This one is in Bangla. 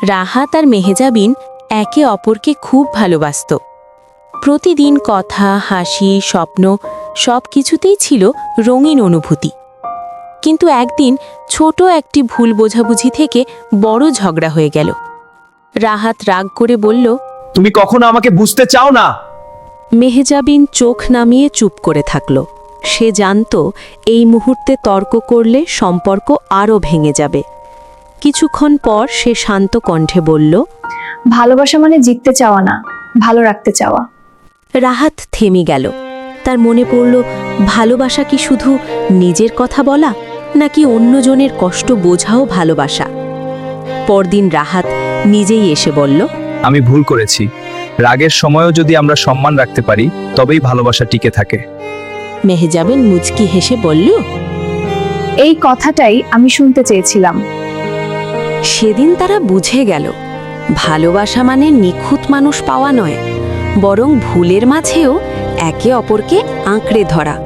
রাহাত আর মেহেজাবিন একে অপরকে খুব ভালোবাসত। প্রতিদিন কথা, হাসি, স্বপ্ন সব কিছুতেই ছিল রঙিন অনুভূতি। কিন্তু একদিন ছোট একটি ভুল বোঝাবুঝি থেকে বড় ঝগড়া হয়ে গেল। রাহাত রাগ করে বলল, তুমি কখনো আমাকে বুঝতে চাও না। মেহেজাবিন চোখ নামিয়ে চুপ করে থাকল। সে জানত এই মুহূর্তে তর্ক করলে সম্পর্ক আরও ভেঙে যাবে। কিছুক্ষণ পর সে শান্ত কণ্ঠে বলল, ভালোবাসা মানে জিততে চাওয়া না, ভালো রাখতে চাওয়া। রাহাত থেমে গেল। তার মনে পড়ল, ভালোবাসা কি শুধু নিজের কথা বলা, নাকি অন্যজনের কষ্ট বোঝাও ভালোবাসা? পরদিন রাহাত নিজেই এসে বলল, আমি ভুল করেছি। রাগের সময়ও যদি আমরা সম্মান রাখতে পারি তবেই ভালোবাসা টিকে থাকে। মেহেজাবিন মুচকি হেসে বলল, এই কথাটাই আমি শুনতে চেয়েছিলাম। সেদিন তারা বুঝে গেল, ভালোবাসা মানে নিখুঁত মানুষ পাওয়া নয়, বরং ভুলের মাঝেও একে অপরকে আঁকড়ে ধরা।